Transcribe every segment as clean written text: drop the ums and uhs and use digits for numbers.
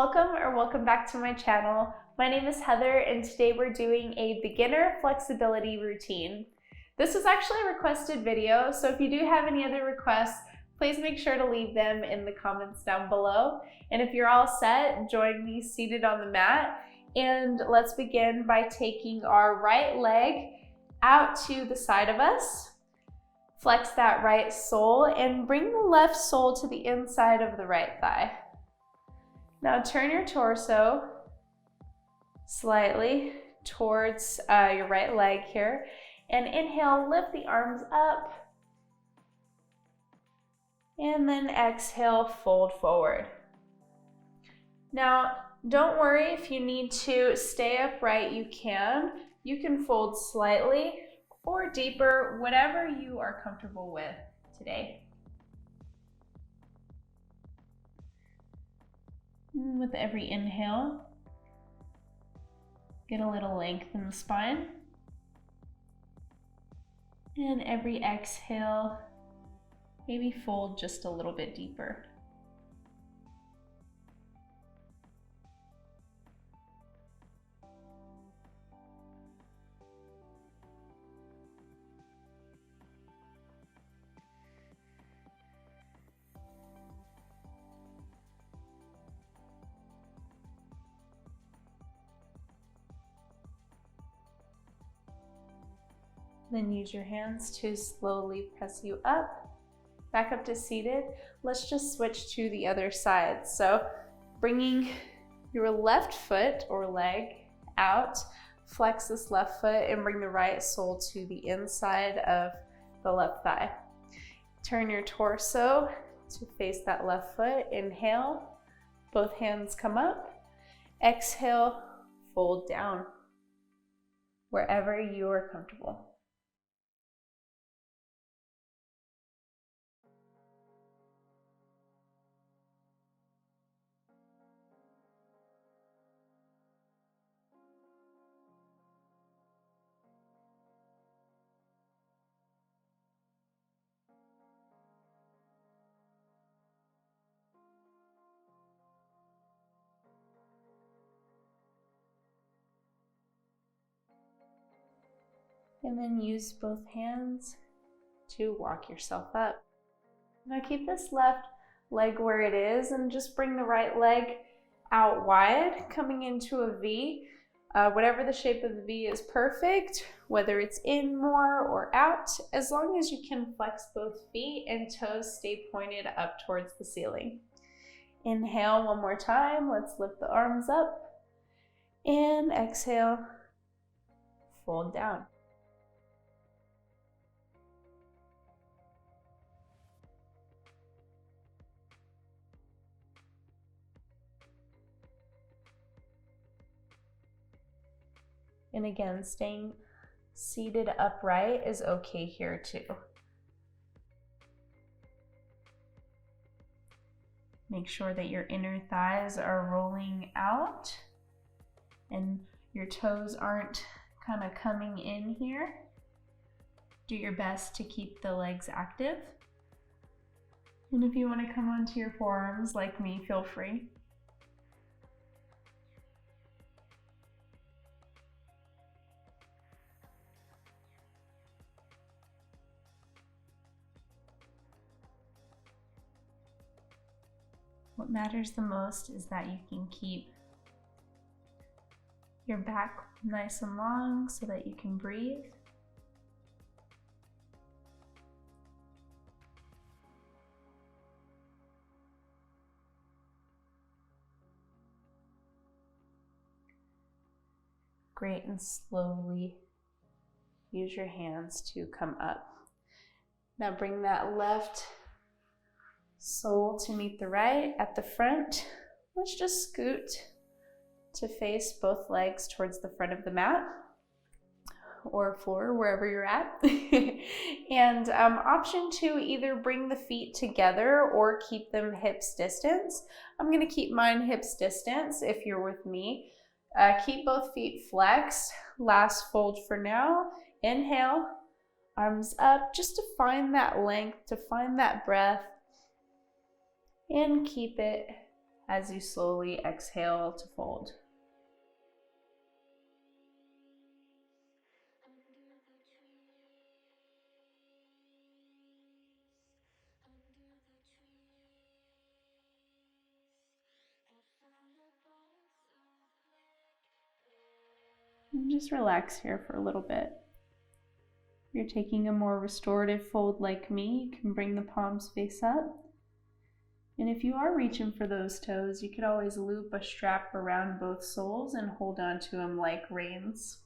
Welcome back to my channel. My name is Heather and today we're doing a beginner flexibility routine. This was actually a requested video, so if you do have any other requests, please make sure to leave them in the comments down below. And if you're all set, join me seated on the mat. And let's begin by taking our right leg out to the side of us. Flex that right sole and bring the left sole to the inside of the right thigh. Now turn your torso slightly towards your right leg here and inhale, lift the arms up and then exhale, fold forward. Now don't worry if you need to stay upright, you can. You can fold slightly or deeper, whatever you are comfortable with today. With every inhale, get a little length in the spine. And every exhale, maybe fold just a little bit deeper. Then use your hands to slowly press you up, back up to seated. Let's just switch to the other side. So bringing your left foot or leg out, flex this left foot and bring the right sole to the inside of the left thigh. Turn your torso to face that left foot. Inhale, both hands come up. Exhale, fold down, wherever you are comfortable. And then use both hands to walk yourself up. Now keep this left leg where it is and just bring the right leg out wide, coming into a V. Whatever the shape of the V is perfect, whether it's in more or out, as long as you can flex both feet and toes stay pointed up towards the ceiling. Inhale one more time, let's lift the arms up, and exhale, fold down. And again, staying seated upright is okay here too. Make sure that your inner thighs are rolling out and your toes aren't kind of coming in here. Do your best to keep the legs active. And if you want to come onto your forearms like me, feel free. What matters the most is that you can keep your back nice and long so that you can breathe. Great, and slowly use your hands to come up. Now bring that left sole to meet the right at the front. Let's just scoot to face both legs towards the front of the mat or floor, wherever you're at. And option two, either bring the feet together or keep them hips distance. I'm going to keep mine hips distance if you're with me. Keep both feet flexed. Last fold for now. Inhale, arms up, just to find that length, to find that breath. And keep it as you slowly exhale to fold. And just relax here for a little bit. If you're taking a more restorative fold like me, you can bring the palms face up. And if you are reaching for those toes, you could always loop a strap around both soles and hold on to them like reins.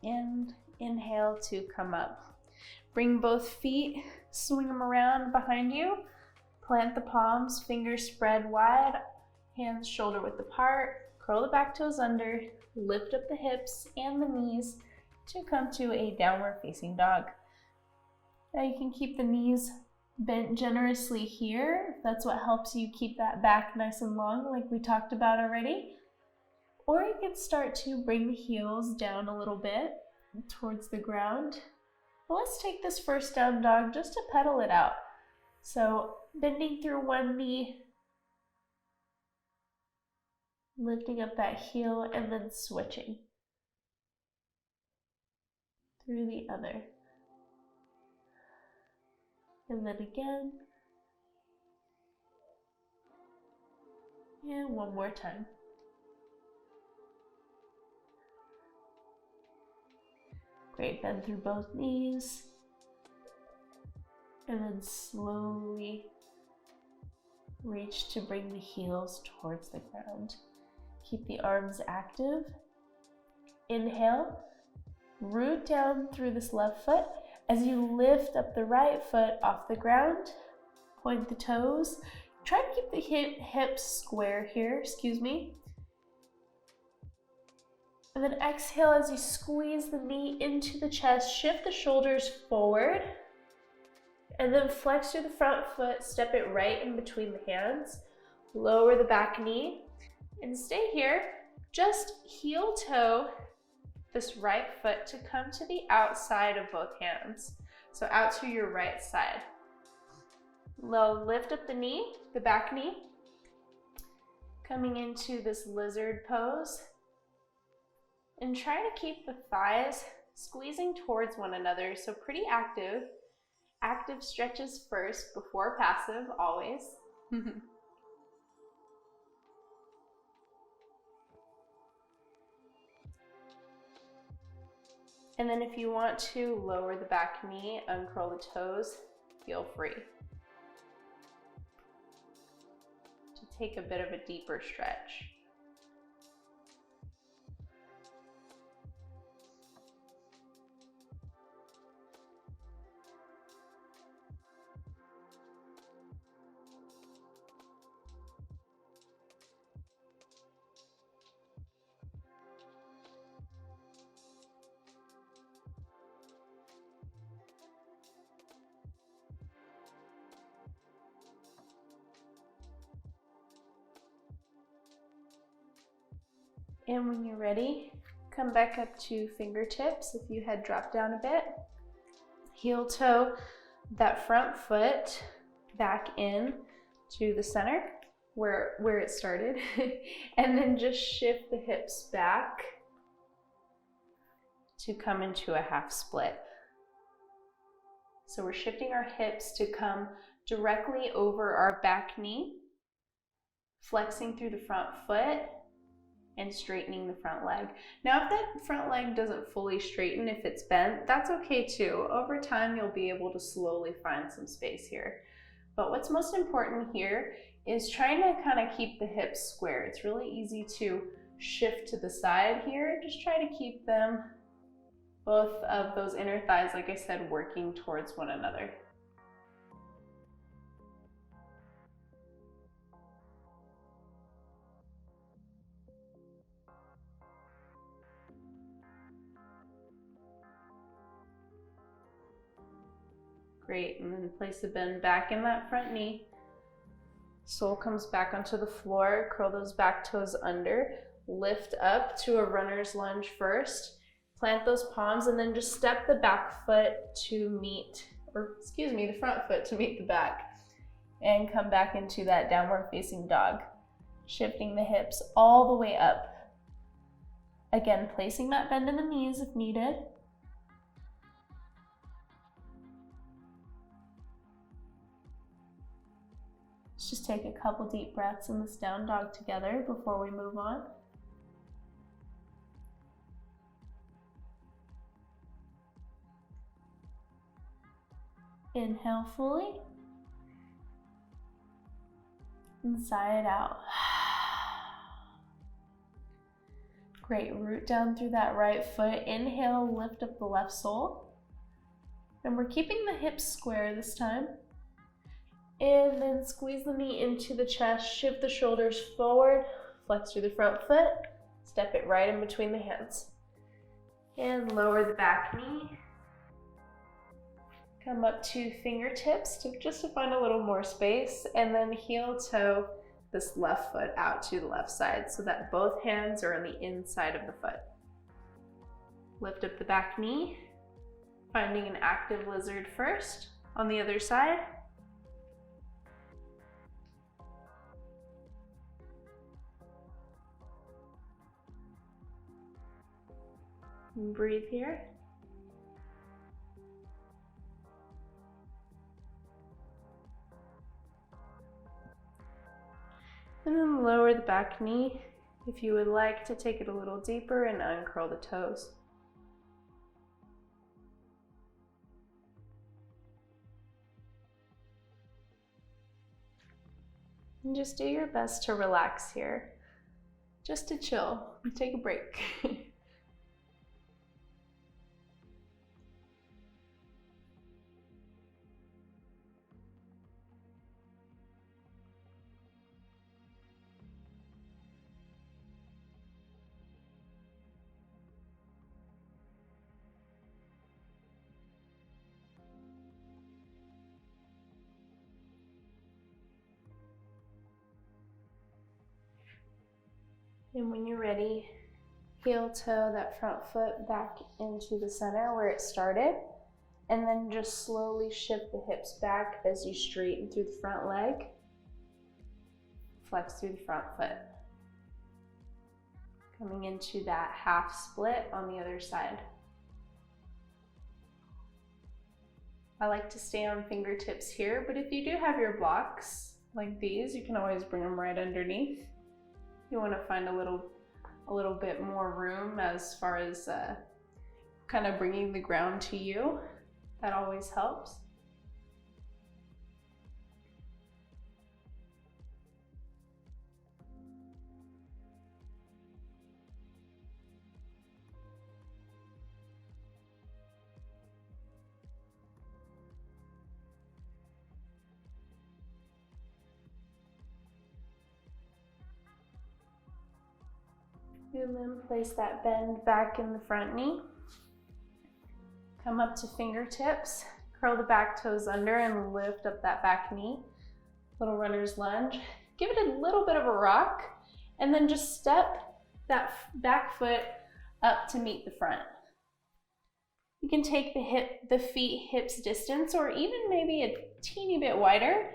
And inhale to come up. Bring both feet, swing them around behind you. Plant the palms, fingers spread wide, hands shoulder width apart. Curl the back toes under, lift up the hips and the knees to come to a downward facing dog. Now you can keep the knees bent generously here, if that's what helps you keep that back nice and long like we talked about already. Or you can start to bring the heels down a little bit towards the ground. Well, let's take this first down dog just to pedal it out. So bending through one knee, lifting up that heel, and then switching through the other. And then again. And one more time. Great, bend through both knees. And then slowly reach to bring the heels towards the ground. Keep the arms active. Inhale, root down through this left foot. As you lift up the right foot off the ground, point the toes. Try to keep the hips square here, And then exhale as you squeeze the knee into the chest, shift the shoulders forward, and then flex through the front foot, step it right in between the hands, lower the back knee, and stay here. Just heel toe this right foot to come to the outside of both hands. So out to your right side. Low, lift up the knee, the back knee, coming into this lizard pose. And try to keep the thighs squeezing towards one another, so pretty active. Active stretches first before passive, always. And then if you want to lower the back knee, uncurl the toes, feel free to take a bit of a deeper stretch. And when you're ready, come back up to fingertips if you had dropped down a bit. Heel toe that front foot back in to the center where it started. And then just shift the hips back to come into a half split. So we're shifting our hips to come directly over our back knee, flexing through the front foot, and straightening the front leg. Now, if that front leg doesn't fully straighten, if it's bent, that's okay too. Over time, you'll be able to slowly find some space here. But what's most important here is trying to kind of keep the hips square. It's really easy to shift to the side here. Just try to keep them, both of those inner thighs, like I said, working towards one another. Great, and then place a bend back in that front knee. Sole comes back onto the floor, curl those back toes under, lift up to a runner's lunge first, plant those palms, and then just step the back foot to meet, the front foot to meet the back, and come back into that downward facing dog. Shifting the hips all the way up. Again, placing that bend in the knees if needed. Let's just take a couple deep breaths in this down dog together before we move on. Inhale fully. And sigh it out. Great, root down through that right foot. Inhale, lift up the left sole. And we're keeping the hips square this time. And then squeeze the knee into the chest, shift the shoulders forward, flex through the front foot, step it right in between the hands. And lower the back knee. Come up to fingertips just to find a little more space, and then heel toe this left foot out to the left side so that both hands are on the inside of the foot. Lift up the back knee, finding an active lizard first on the other side. And breathe here. And then lower the back knee if you would like to take it a little deeper and uncurl the toes. And just do your best to relax here, just to chill and take a break. And when you're ready, heel toe that front foot back into the center where it started, and then just slowly shift the hips back as you straighten through the front leg. Flex through the front foot. Coming into that half split on the other side. I like to stay on fingertips here, but if you do have your blocks like these, you can always bring them right underneath. You want to find a little bit more room as far as kind of bringing the ground to you. That always helps. And then place that bend back in the front knee. Come up to fingertips, curl the back toes under and lift up that back knee. Little runner's lunge. Give it a little bit of a rock, and then just step that back foot up to meet the front. You can take the feet hips distance, or even maybe a teeny bit wider,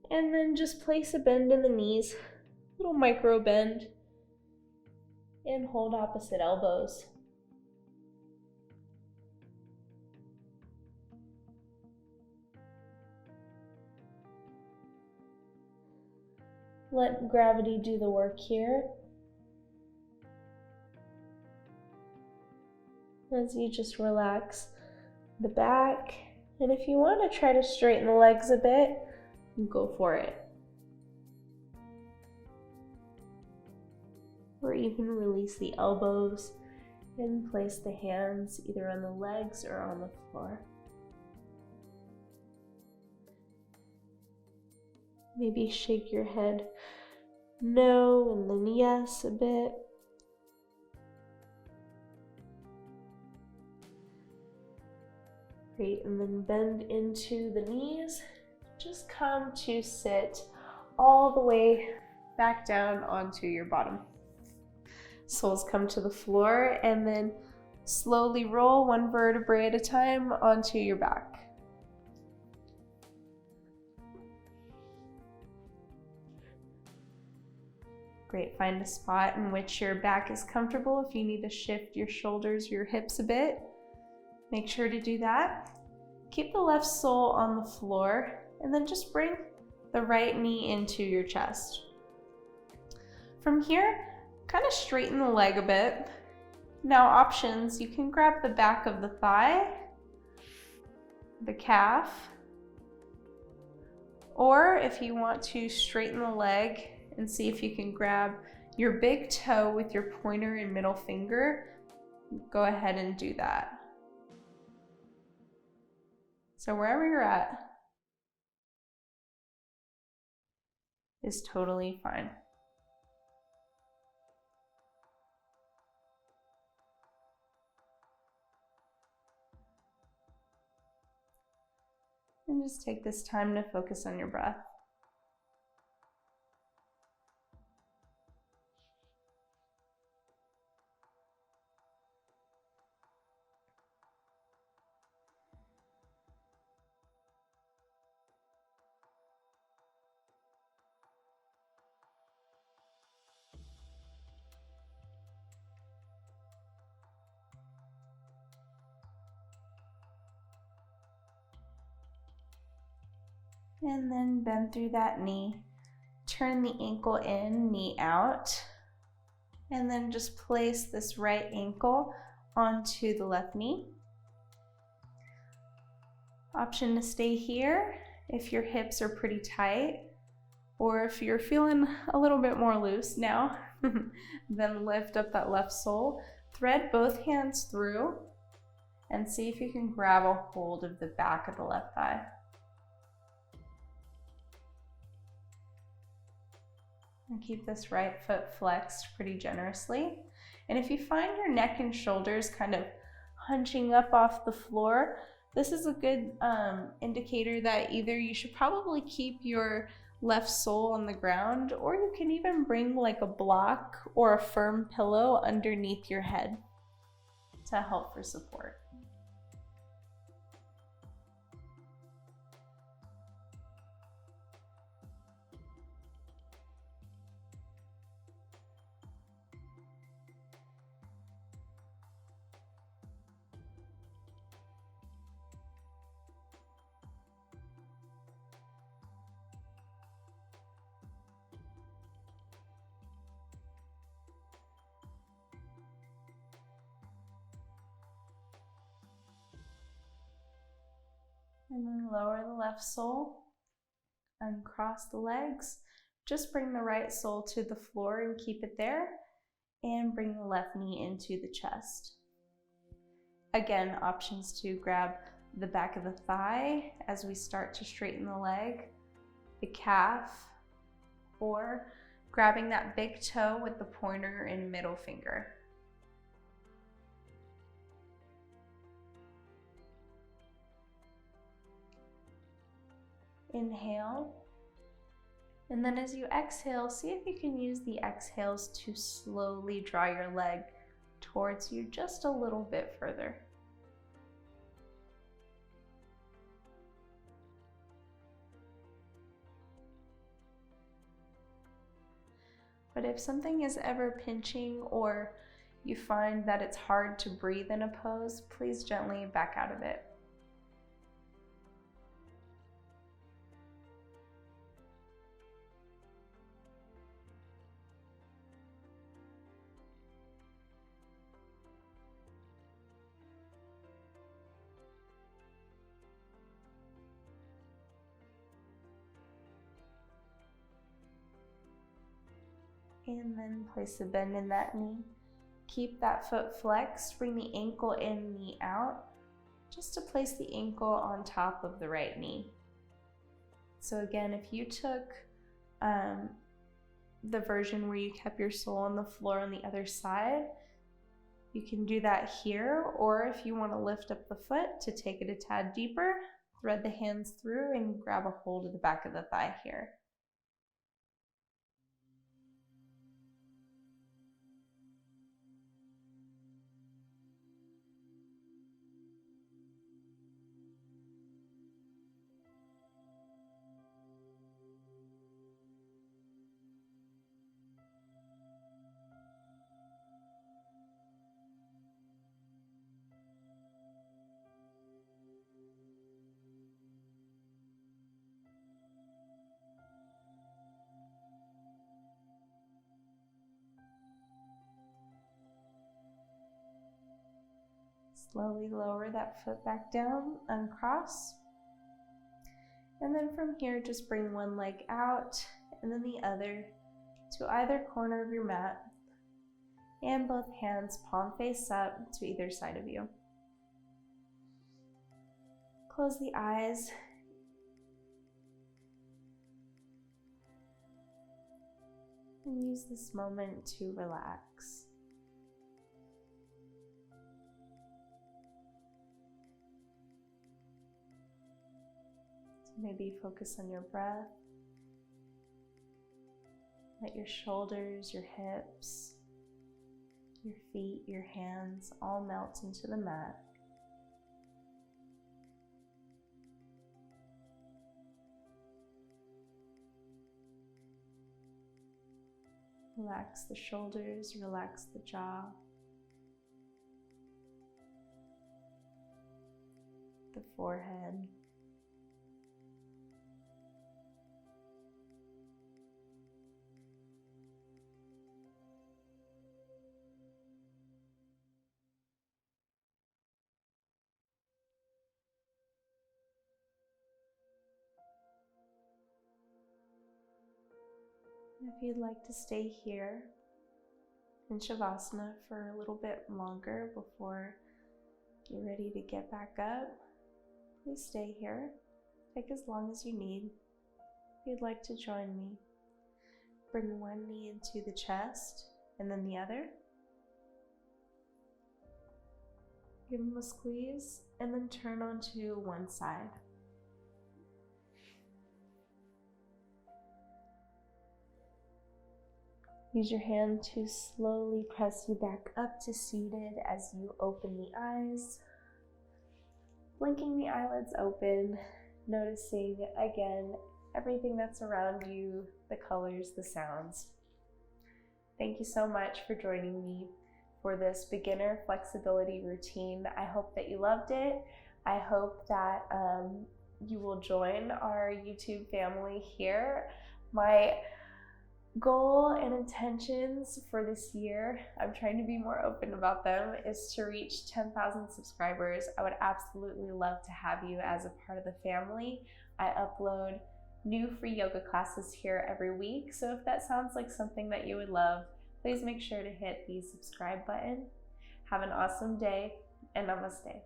and then just place a bend in the knees, little micro bend. And hold opposite elbows. Let gravity do the work here. As you just relax the back. And if you want to try to straighten the legs a bit, go for it. Or even release the elbows and place the hands either on the legs or on the floor. Maybe shake your head no and then yes a bit. Great, and then bend into the knees. Just come to sit all the way back down onto your bottom. Soles come to the floor, and then slowly roll one vertebrae at a time onto your back. Great, find a spot in which your back is comfortable. If you need to shift your shoulders, your hips a bit, make sure to do that. Keep the left sole on the floor, and then just bring the right knee into your chest. From here, kind of straighten the leg a bit. Now options, you can grab the back of the thigh, the calf, or if you want to straighten the leg and see if you can grab your big toe with your pointer and middle finger, go ahead and do that. So wherever you're at is totally fine. And just take this time to focus on your breath. And then bend through that knee. Turn the ankle in, knee out. And then just place this right ankle onto the left knee. Option to stay here if your hips are pretty tight, or if you're feeling a little bit more loose now, then lift up that left sole. Thread both hands through and see if you can grab a hold of the back of the left thigh. And keep this right foot flexed pretty generously. And if you find your neck and shoulders kind of hunching up off the floor, this is a good indicator that either you should probably keep your left sole on the ground, or you can even bring like a block or a firm pillow underneath your head to help for support. And then lower the left sole, uncross the legs. Just bring the right sole to the floor and keep it there, and bring the left knee into the chest. Again, options to grab the back of the thigh as we start to straighten the leg, the calf, or grabbing that big toe with the pointer and middle finger. Inhale, and then as you exhale, see if you can use the exhales to slowly draw your leg towards you just a little bit further. But if something is ever pinching or you find that it's hard to breathe in a pose, please gently back out of it. And then place a bend in that knee. Keep that foot flexed, bring the ankle in, knee out, just to place the ankle on top of the right knee. So again, if you took the version where you kept your sole on the floor on the other side, You can do that here, or if you want to lift up the foot to take it a tad deeper, thread the hands through and grab a hold of the back of the thigh here. Slowly lower that foot back down, uncross. And then from here, just bring one leg out and then the other to either corner of your mat. And both hands palm face up to either side of you. Close the eyes. And use this moment to relax. Maybe focus on your breath. Let your shoulders, your hips, your feet, your hands all melt into the mat. Relax the shoulders, relax the jaw, the forehead. If you'd like to stay here in Savasana for a little bit longer before you're ready to get back up, please stay here. Take as long as you need. If you'd like to join me, bring one knee into the chest and then the other. Give them a squeeze and then turn onto one side. Use your hand to slowly press you back up to seated as you open the eyes. Blinking the eyelids open, noticing again everything that's around you, the colors, the sounds. Thank you so much for joining me for this beginner flexibility routine. I hope that you loved it. I hope that you will join our YouTube family here. My goal and intentions for this year, I'm trying to be more open about them, is to reach 10,000 subscribers. I would absolutely love to have you as a part of the family. I upload new free yoga classes here every week, so if that sounds like something that you would love, please make sure to hit the subscribe button. Have an awesome day, and namaste.